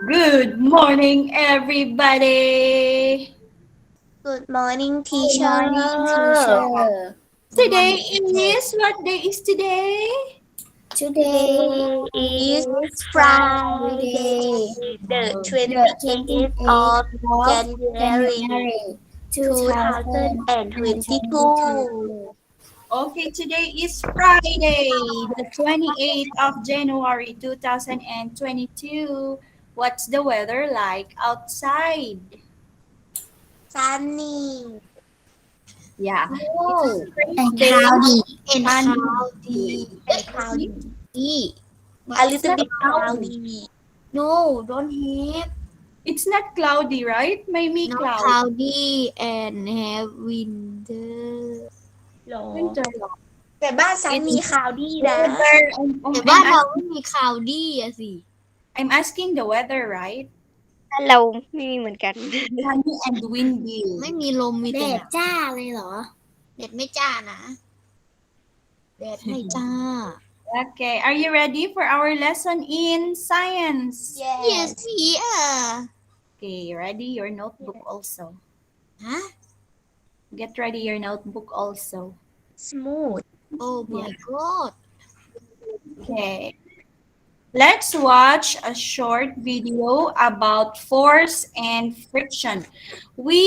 Good morning, everybody. Good morning, Good teacher. morning, teacher. Good Today morning, teacher. is what day is today? Today Today is is Friday, Friday, the the 28th 28th of of January January, 2022. 2022. Okay, today is Friday, the 28th of January 2022. What's the weather like outside? Sunny. Yeah, it's a Oh, strange and day. cloudy. And Sunny cloudy. And day. cloudy. But A it's little not bit cloudy. cloudy. No, don't have. It's not cloudy, right? May Not cloud. cloudy and have winter. หรอ Winter. แต่บ้านซัน It's มีคาวดี้นะ weather.แต่บ้านเราไม่มีคลาวดี้อะสิ I'm asking the weather, right? เราไม่มีเหมือนกัน Sunny and windy. ไม่มีลมมี แด แต่ ดจ้าเลยเหรอ แดดไม่จ้านะแดดไม่จ้า Okay, are you ready for our lesson in science? Yes, yeah. Okay, ready your notebook also. ฮะ Get ready your notebook also. smooth. Oh my god. Okay. Let's watch a short video about force and friction. We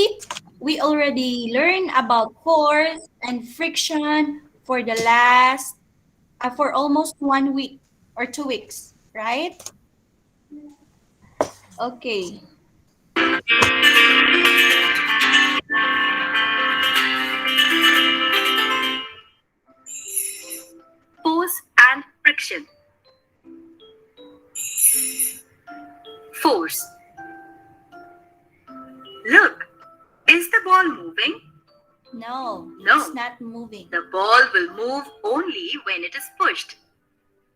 already learned about force and friction for the last for almost 1 week or 2 weeks, right? Okay. Force and friction. Force. Look, is the ball moving? No, it's not moving. The ball will move only when it is pushed.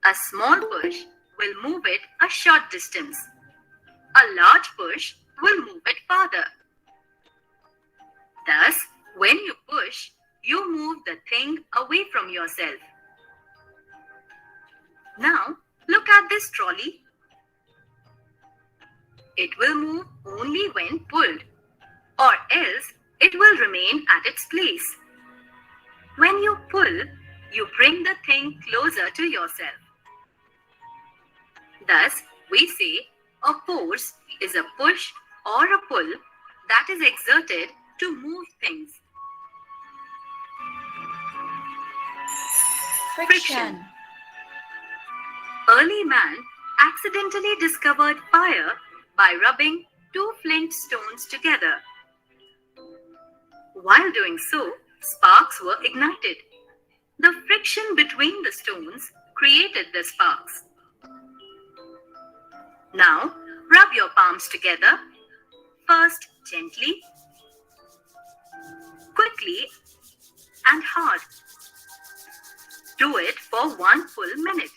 A small push will move it a short distance. A large push will move it farther. Thus, when you push, you move the thing away from yourself. Now, look at this trolley. It will move only when pulled, or else it will remain at its place. When you pull, you bring the thing closer to yourself. Thus, we say a force is a push or a pull that is exerted to move things. Friction. Early man accidentally discovered fire by rubbing two flint stones together. While doing so, sparks were ignited. The friction between the stones created the sparks. Now, rub your palms together, first gently, quickly, and hard. Do it for 1 full minute.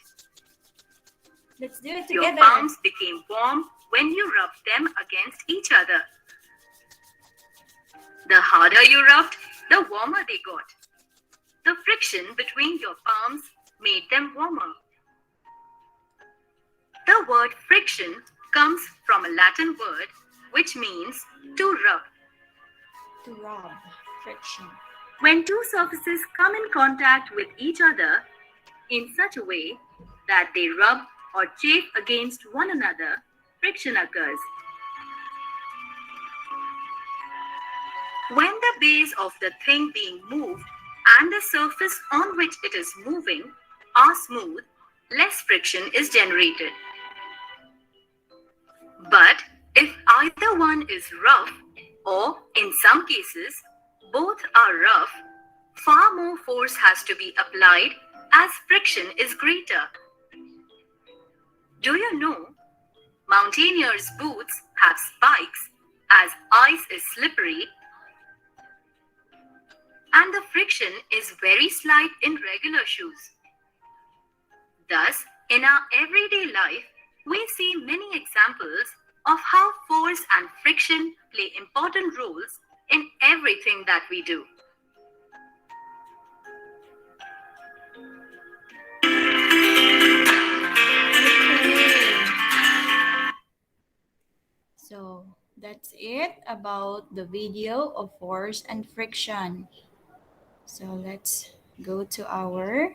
Let's do it together. Your palms became warm when you rubbed them against each other. The harder you rubbed, the warmer they got. The friction between your palms made them warmer. The word friction comes from a Latin word which means to rub. To rub, friction. When two surfaces come in contact with each other in such a way that they rub or chafe against one another, friction occurs. When the base of the thing being moved and the surface on which it is moving are smooth, less friction is generated. But if either one is rough, or in some cases, both are rough, far more force has to be applied as friction is greater. Do you know, mountaineers' boots have spikes as ice is slippery and the friction is very slight in regular shoes. Thus, in our everyday life, we see many examples of how force and friction play important roles in everything that we do. that's it about the video of force and friction. So let's go to our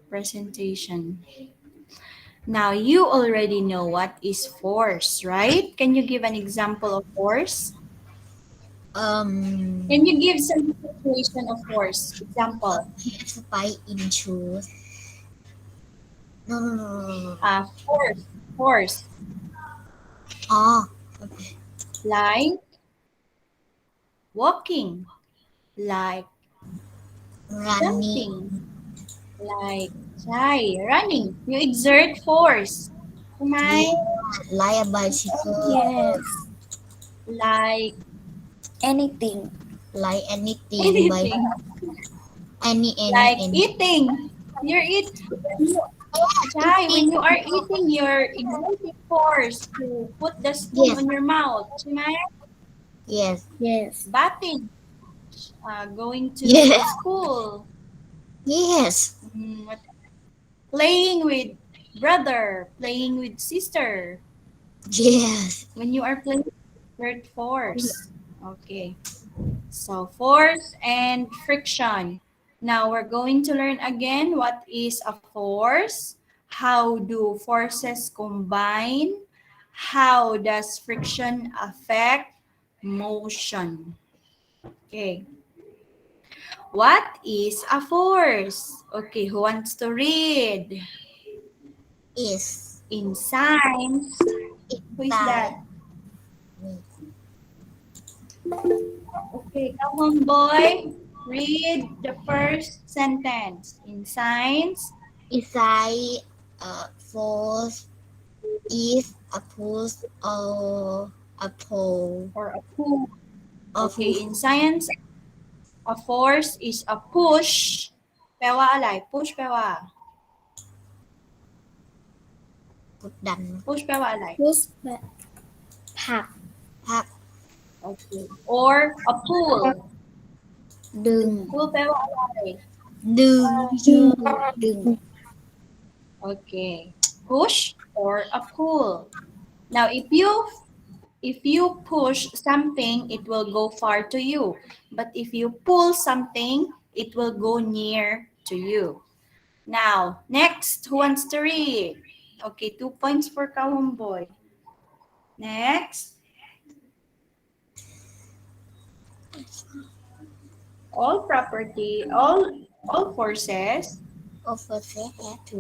presentation. Now you already know what is force, right? Can you give an example of force? Can you give some situation of force? Example. Have spike in shoes. No, no, no, no, no, no. Force. Oh, Like walking, like running. jumping, like running. You exert force. Am Yeah, I like a bicycle. Yes. like Anything. Like anything by anything? Like any. eating. You're eat when you when you are eating, you're exerting force to put the spoon Yes, on your mouth. Am I yes, Yes. bathing? Going to yes, school. yes, What playing with brother, playing with sister. yes. When you are playing word force. Okay. So force and friction. Now we're going to learn again what is a force, how do forces combine, how does friction affect motion. Okay. What is a force? Okay, who wants to read? Is In science, who is inside that? me. Okay, come on, boy. Read the first sentence. In science Inside force is a push or a pull. or a pull. A Okay, push in science, a force is a push. Pewa alay? Push pewa. put down. Push pewa alay? Pushผัก Pack Okay. Or a pull. đừng Pull pewa alay? đừng ดึง đừng Okay. Push or a pull. Now, if you push something, it will go far to you. But if you pull something, it will go near to you. Now, next, who wants to read? Okay, 2 points for Kawong Boy. Next, all property, all forces. offer sẽ have to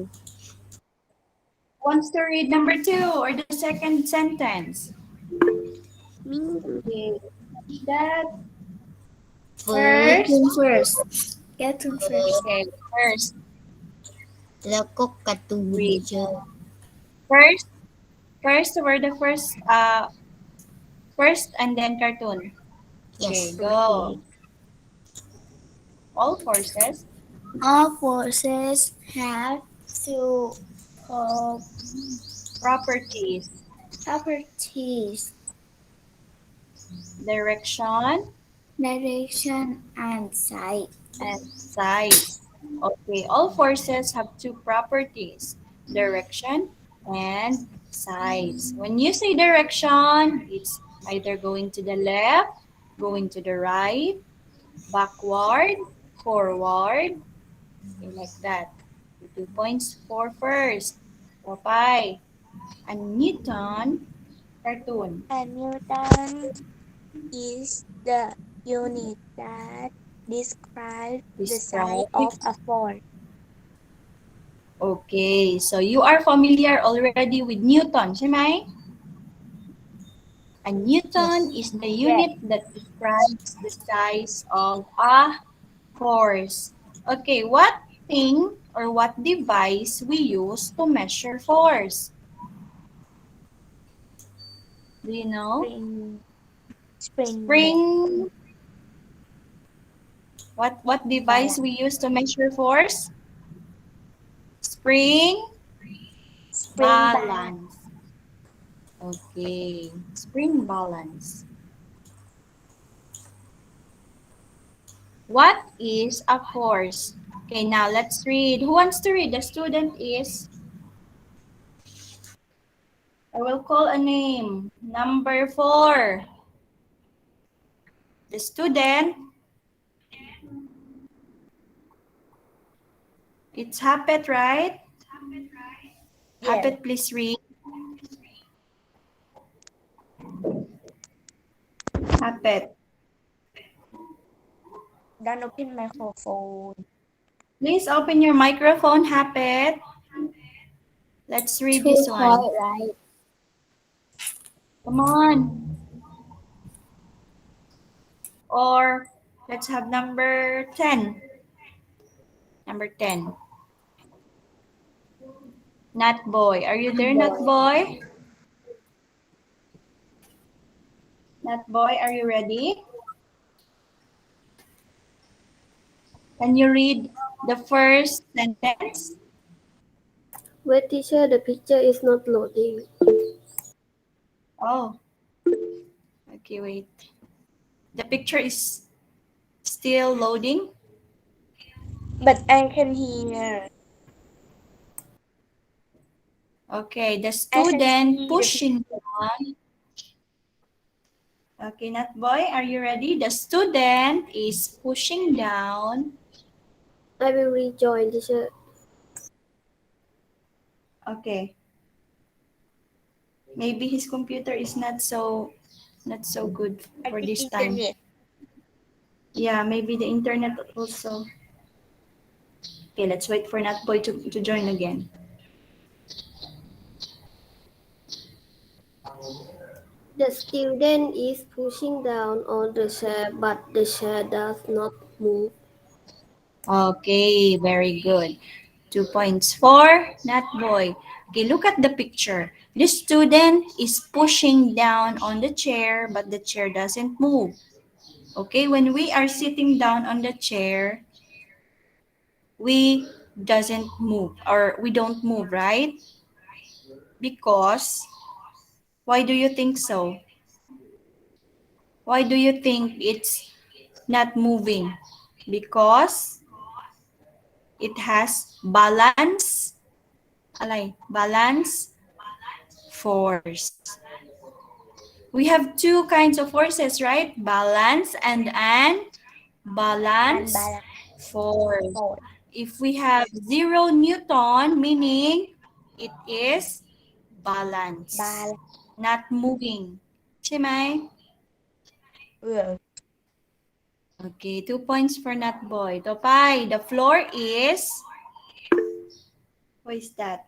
Who wants to read number 2 or the second sentence? มี Okay, that first first. first get to first Okay, first, แล้วก็การ์ตูน read. เยอะ First, first were the first and then cartoon. Okay, yes go. All forces, all forces have two pro- properties, properties direction, direction and size and size. Okay, all forces have two properties, direction and size. When you say direction, it's either going to the left, going to the right, backward, forward, okay, like that. 2 points for first. Popeye. And Newton, cartoon. A Newton is the unit that describes the size Describe. of a force. Okay, so you are familiar already with Newton, Shemai? A Newton yes is the Yes, unit that describes the size of a force. Okay, what thing or what device we use to measure force? Do you know? spring, Spring. What device we balance, use to measure force? Spring spring balance, balance. Okay, spring balance. What is a force? Okay, now let's read. Who wants to read? The student is. I will call a name. Number 4. The student. It's Hapet, right? Yes. Hapet, please read. Hapet. Don't open microphone. Please open your microphone, Hapet. Let's read Two this one. point right. Come on. Or let's have number 10. Number 10. Nut boy. Are you there, Nut Boy. boy? Nut boy, are you ready? Can you read the first sentence? Wait, teacher, the picture is not loading. Oh, okay, wait. The picture is still loading. But I can hear. Okay, the I can student see the picture. pushing down. Okay, Nut boy, are you ready? The student is pushing down. I will rejoin, teacher. Okay. Maybe his computer is not so good I for think this time. internet. Yeah, maybe the internet also. Okay, let's wait for Nutboy to join again. The student is pushing down on the chair, but the chair does not move. Okay, very good. 2 points for Nutboy. Okay, look at the picture. The student is pushing down on the chair, but the chair doesn't move. Okay, when we are sitting down on the chair, we doesn't move or we don't move, right? Because why do you think so? Why do you think it's not moving? Because it has balance, alay, balance force. We have two kinds of forces, right? Balance and unbalance Unbalanced force. force. If we have 0 Newton, meaning it is balance, Balance. not moving. ใช่ไหม? Well, Okay, 2 points for Nutboy. ต่อไป the floor is, what is that?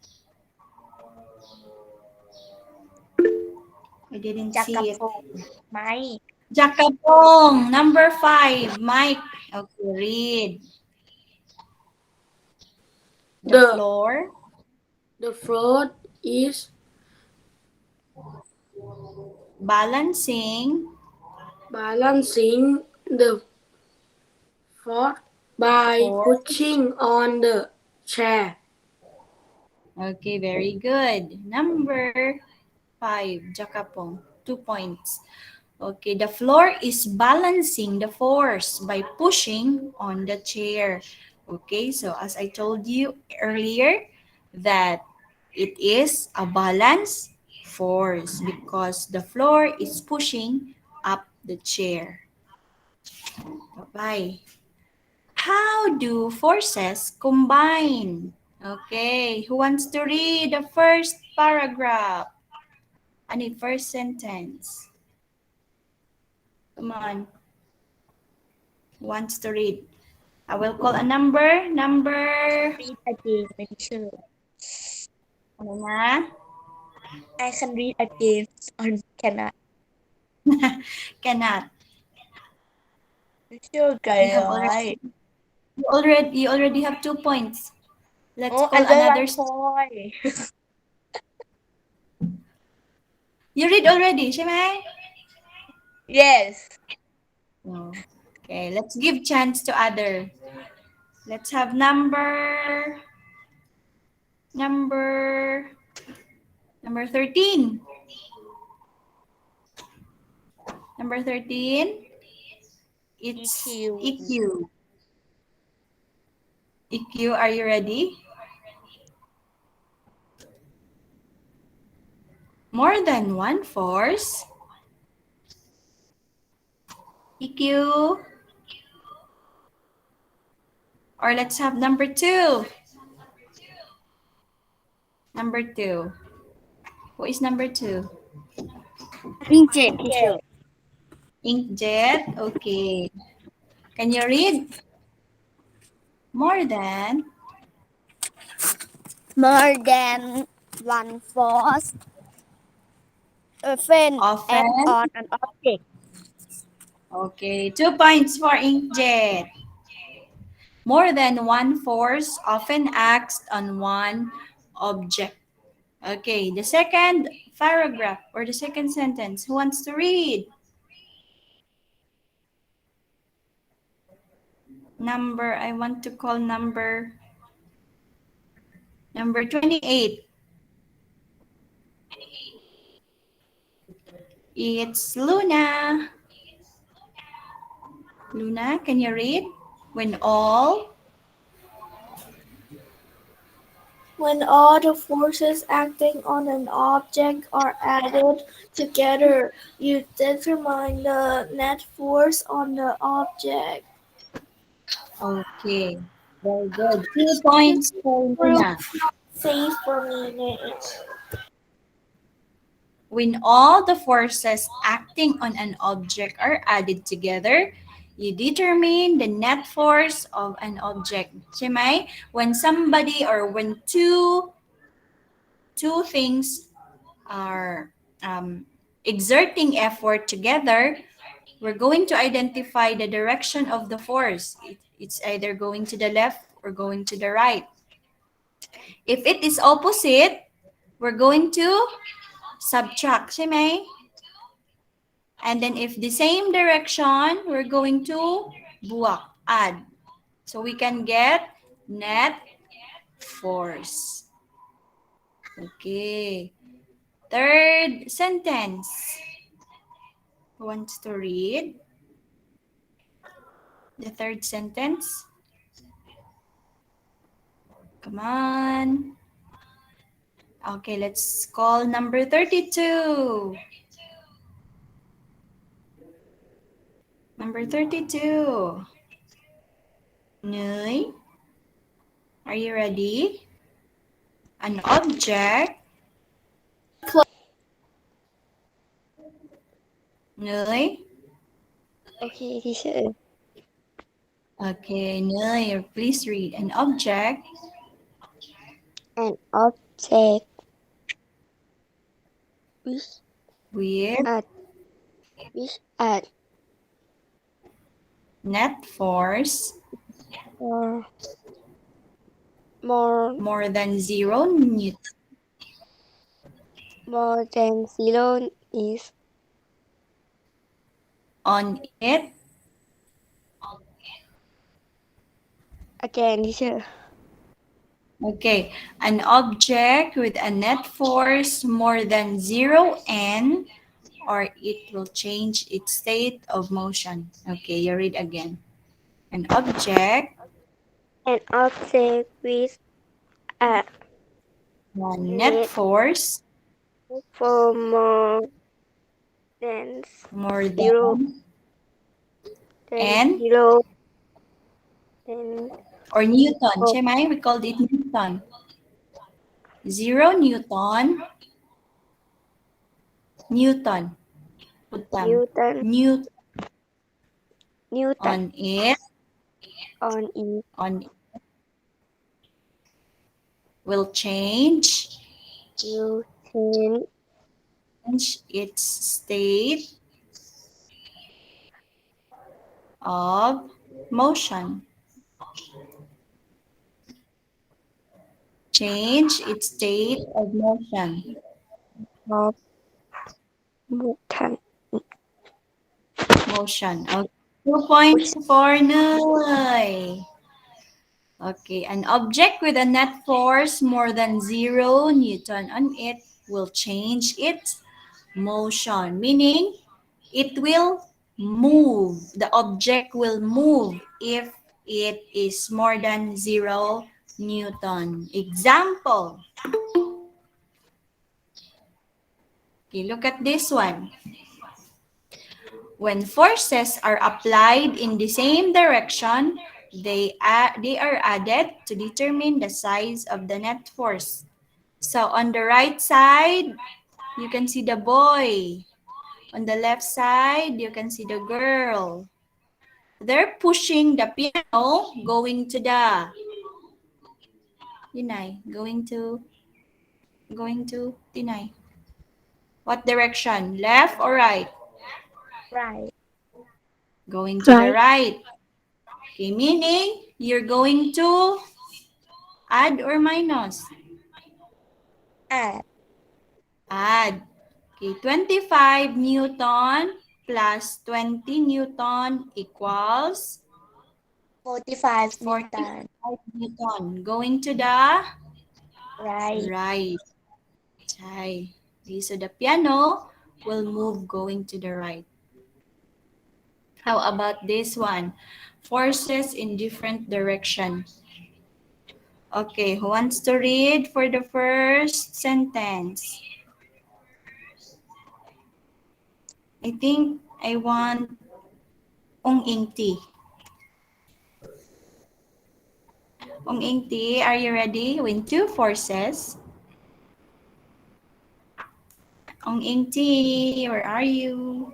I didn't see it. Jackaphone. Mike. Jakapong, number 5. Mike. Okay, read. The The floor the floor is balancing balancing the floor by for. pushing on the chair. Okay, very good. Number 5, Jakapong. 2 points. Okay, the floor is balancing the force by pushing on the chair. Okay, so as I told you earlier, that it is a balance force because the floor is pushing up the chair. Bye. How do forces combine? Okay, who wants to read the first paragraph? Any first sentence? Come on. Who wants to read? I will call a number. Number. Read again. Sure. Ano na? I can read again or cannot. Cannot. Sure, You have guys. you already have 2 points. Let's Oh, call another another. 1 point. You read already, ใช่ไหม? Yes. No. Okay, let's give chance to other. Let's have number 13. Number 13, it's EQ. EQ. EQ, are you ready? More than one force. EQ. Or let's have number two. Number two. Who is number two? Inkjet, teacher. Inkjet. Okay. Can you read? More than. More than one force often act Often. on an object. Okay. 2 points for inkjet. More than one force often acts on one object. Okay. The second paragraph or the second sentence. Who wants to read? I want to call number 28. It's Luna. Luna, can you read? When all. When all the forces acting on an object are added together, you determine the net force on the object. Okay. Very good. 2 points for Luna. Save for me. When all the forces acting on an object are added together, you determine the net force of an object. Shemai, when somebody or when two things are exerting effort together, we're going to identify the direction of the force. It's either going to the left or going to the right. If it is opposite, we're going to subtract. Shemai? And then if the same direction, we're going to buwak, add. So we can get net force. Okay. Third sentence. Who wants to read the third sentence? Come on. Okay, let's call number 32. Number 32. Nuy, are you ready? An object. Nuy? Okay, teacher. Okay, Nuy, please read. An object An object which with at which at net force more more more than 0 Newton more than 0 is on it. again, teacher. Okay, an object with a net force more than 0 N, or it will change its state of motion. Okay, you read again. An object, An object with a one net net force for more than more 0 than N 0 than or Newton. of Shemai, we called it Newton. 0 Newton. Newton. Putam. Newton Newton Newton on it. on it On will will change change its state of motion. Change its state of motion. of motion. Motion. Okay. 2 points for Noy. Okay, an object with a net force more than 0 Newton on it will change its motion, meaning it will move. The object will move if it is more than 0 Newton. Example. Okay, look at this one. When forces are applied in the same direction, they are added to determine the size of the net force. So on the right side, you can see the boy. On the left side, you can see the girl. They're pushing the piano going to the, Tinay, going to Tinay. What direction? Left or right? Right. Going to the Right. right. Okay, meaning you're going to add or minus? Add. Add. Okay, 25 Newton plus 20 Newton equals 45 Newton. 45 Newton. Going to the Right. right. Okay, so the piano will move going to the right. How about this one? Forces in different direction. Okay, who wants to read for the first sentence? I think I want Ong Ingti. Ong Ingti, are you ready? When two forces. Ong Ingti, where are you?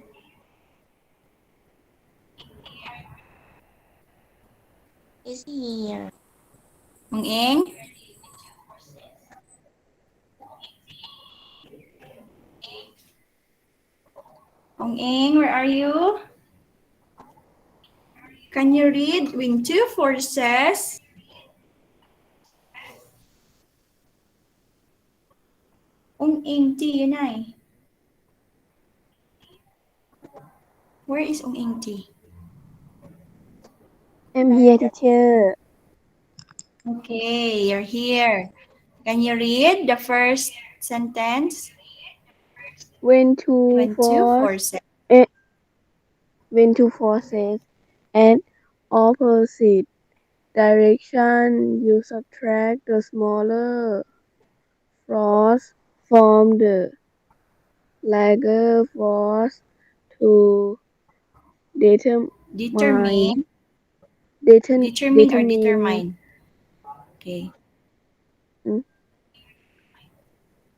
Is here. Ong Ing? Ong Ing, where are you? Can you read when two forces? Ong Ingti, yun ay. Where is Ong Ingti? I'm here, teacher. Okay, you're here. Can you read the first sentence? When two When two force, forces. eh, when two forces and opposite direction, you subtract the smaller force from the larger force to determine Determine. Determine or determine determine. Okay. the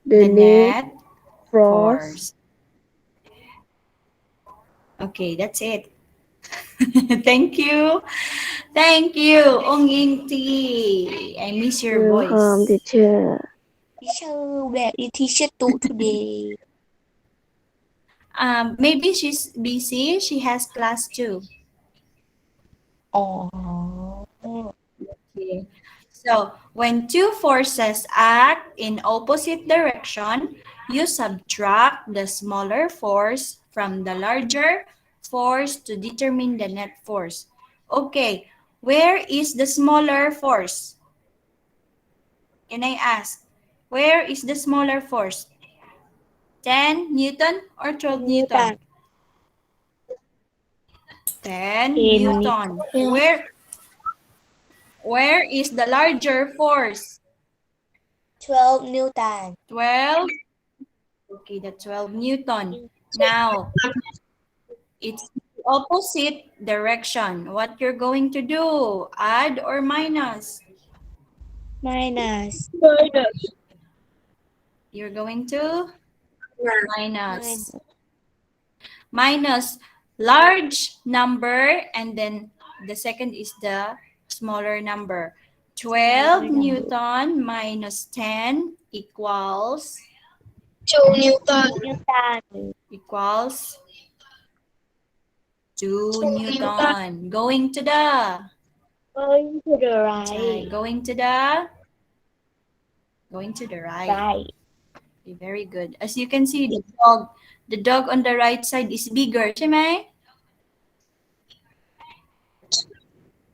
The net net force. force. Okay, that's it. Thank you. Thank you, Ong Ying T. I miss your Welcome, voice. teacher. Teacher, where is teacher to today? Maybe she's busy. She has class too. Oh. Okay. So, when two forces act in opposite direction, you subtract the smaller force from the larger force to determine the net force. Okay, where is the smaller force? Can I ask? Where is the smaller force? 10 Newton or 12 Newton? Newton. 10 10 Newton. Newton. Where is the larger force? 12 Newton. 12. Okay, the 12 Newton. Now, it's the opposite direction. What you're going to do? Add or minus? Minus. You're going to Minus. minus. Minus large number and then the second is the smaller number. 12 Smaller number. Newton minus 10 equals 2 Newton. equals 2 Newton. Going to the Going to the okay, right. going to the right. Right. Okay, very good. As you can see, the dog on the right side is bigger, Shimei?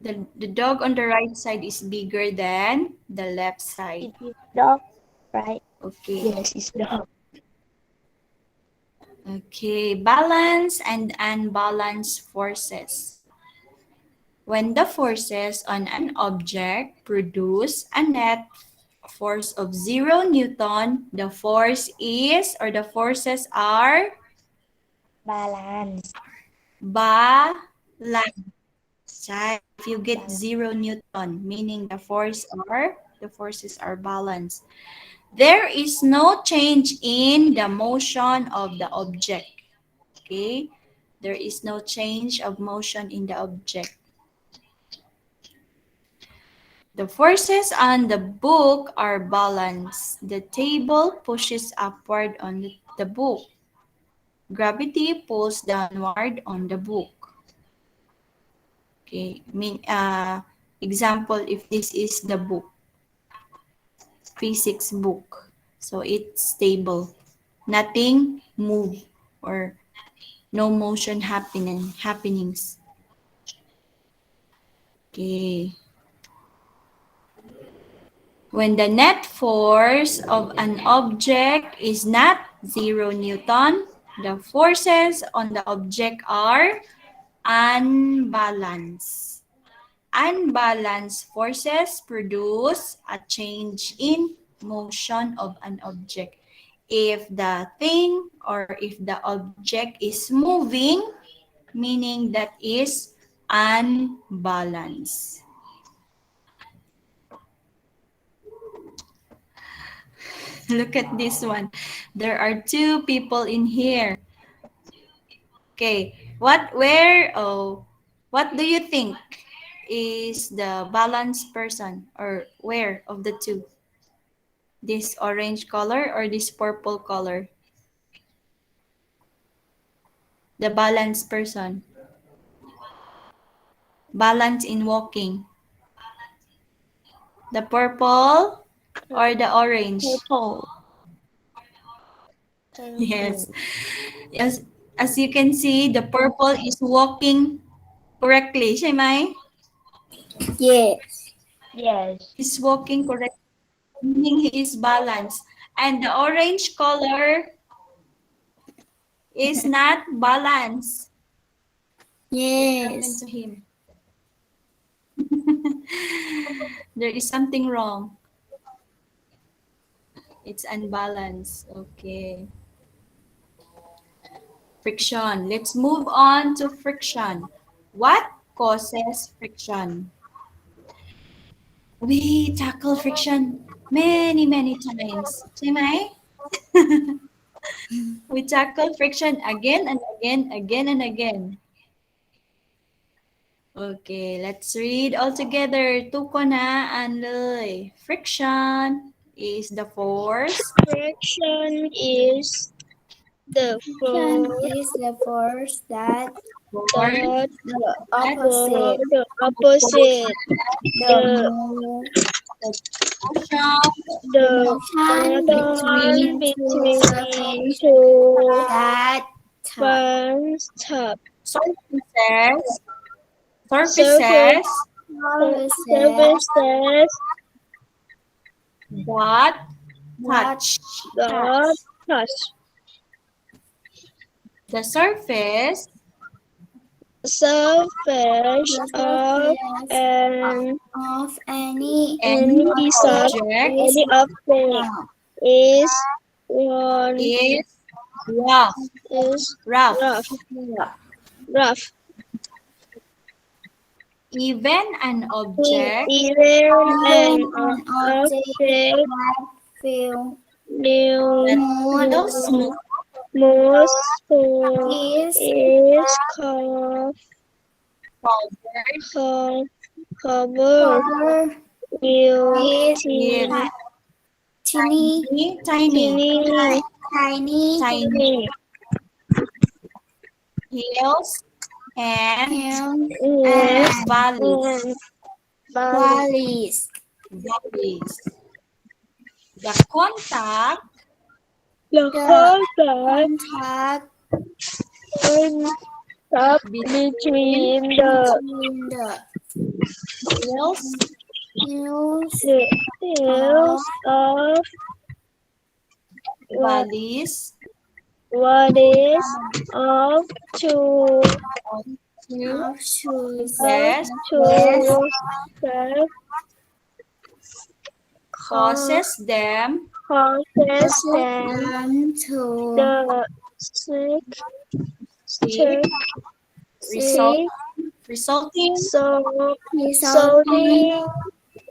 The dog on the right side is bigger than the left side. It is dog. Right. Okay. Yes, it's dog. Okay, balance and unbalanced forces. When the forces on an object produce a net force of 0 Newton, the force is, or the forces are balance. balanced. If you get 0 Newton, meaning the forces are balanced. There is no change in the motion of the object. Okay? There is no change of motion in the object. The forces on the book are balanced. The table pushes upward on the book. Gravity pulls downward on the book. Okay, example, if this is the book, physics book, so it's stable. Nothing move or no motion happenings. Okay. When the net force of an object is not 0 Newton, the forces on the object are unbalanced. Unbalanced forces produce a change in motion of an object. If the thing or if the object is moving, meaning that is unbalanced. Look at this one. There are two people in here. Okay, what do you think is the balanced person, or where of the two? This orange color or this purple color? The balanced person. Balance in walking. The purple or the orange? Purple. Yes. Yes. As you can see, the purple is walking correctly.ใช่ไหม? Yes. Yes. He's walking correctly, meaning he is balanced. And the orange color is not balanced. What happened Yes. to him? There is something wrong. It's unbalanced. Okay. Friction. Let's move on to friction. What causes friction? We tackle friction many times. ใช่ไหม? We tackle friction again and again. Okay, let's read all together. Tuko na anloy. Friction is the force. Friction is the Friction force is the force that Force that the that for opposite the opposite the the mo- motion the the motion motion between two between surfaces two that touch. points top surfaces surface Surfaces surfaces that that touch. that touch The surface surface the of surface an of any any any object object is any object round. is one is rough. is Rough. rough. Even an object Even an Even an object object that feels that smooth feels smooth most for is is covered covered covered covered with with with tiny, tiny tiny hills and hills yes and valleys. and valleys. The contact the The contact contact between between the between the hills hills hills of valleys what is of two to of shoes yes two cause, causes them causes Causes them them to the sick, sick, sick, result, sick, resulting so resulting resulting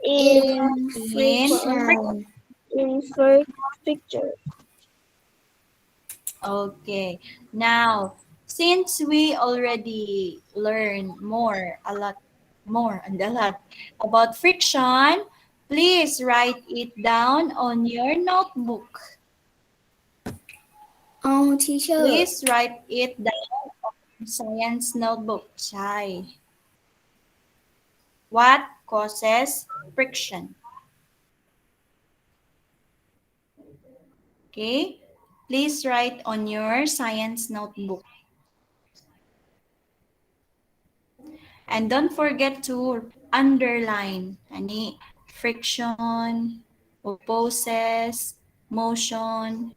in in friction infection. in picture. okay. Now, since we already learned more and a lot about friction, please write it down on your notebook. Oh, teacher. Please write it down on science notebook. Chai. What causes friction? Okay? Please write on your science notebook. And don't forget to underline any friction, opposes, motion,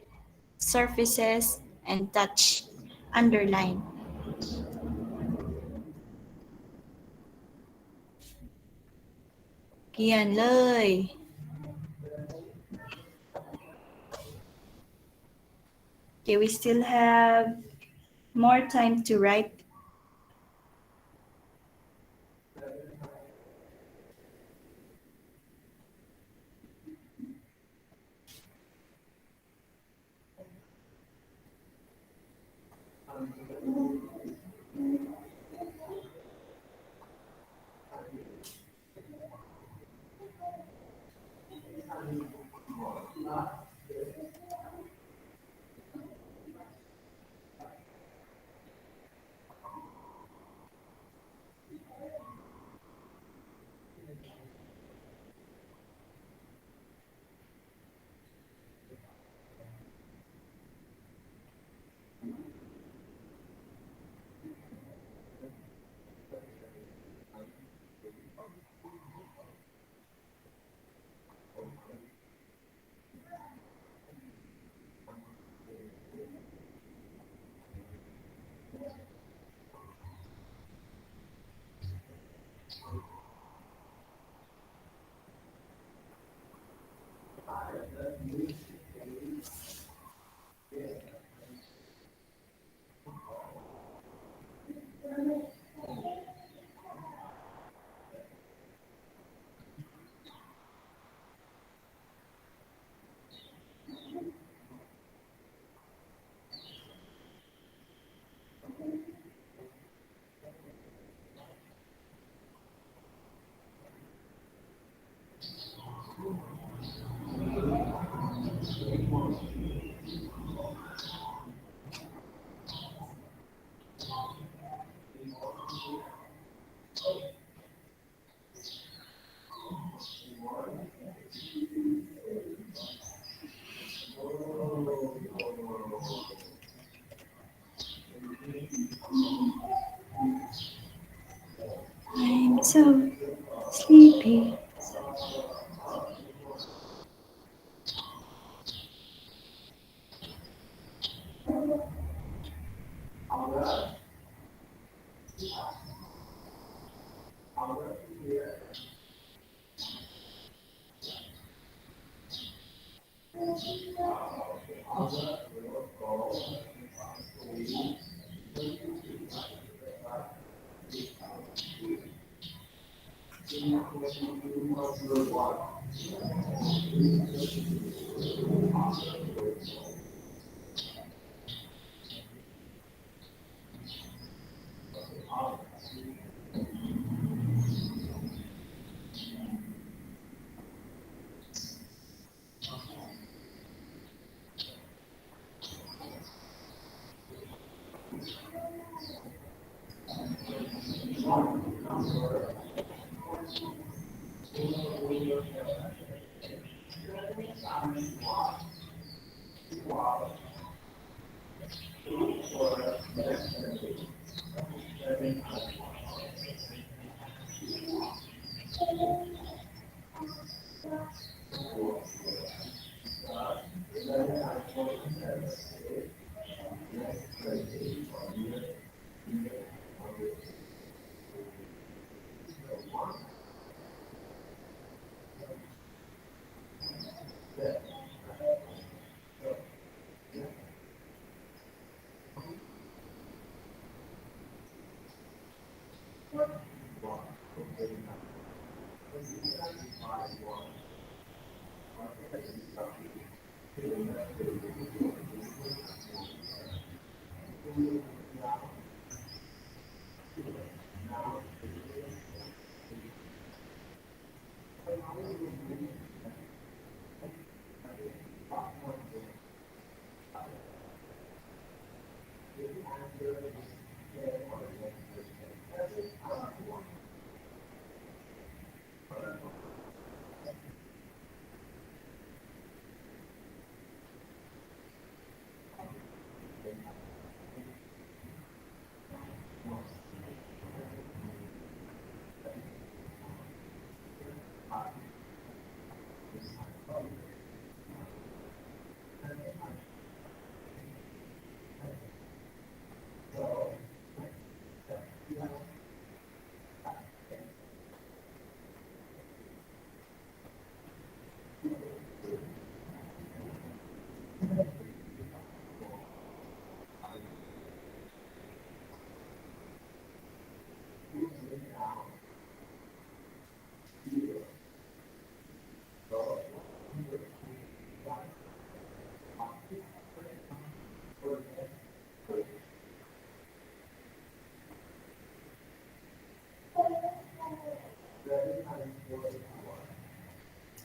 surfaces, and touch. Underline. Kiyan เลย Okay, we still have more time to write. I'm so sleepy.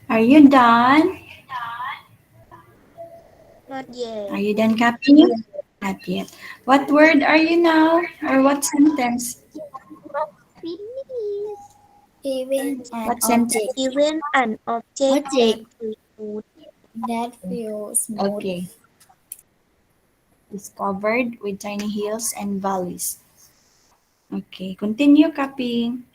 Are you done? Not Are yet. you done copying? Not yet. What word are you now? Or what sentence? Finish. Even an What sentence? object, Given an object that object feels that feels smooth. Okay. Discovered with tiny hills and valleys. Okay, continue copying.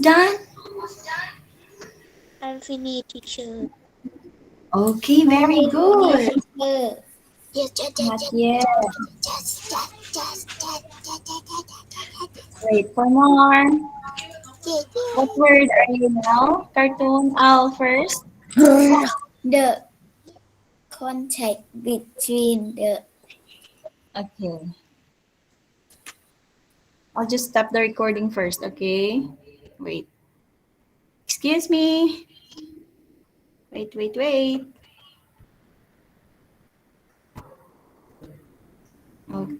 done? I'm finished, teacher. Okay, More very is finished, good. teacher. Yes, yes, yes, Not yes, yet. yes, yes, yes, yes, yes, yes, Wait for more. yes, What word are you now? Cartoon Al first. yes. The contact between the Okay. I'll just stop the recording first, okay? Wait. Excuse me. Wait. Okay.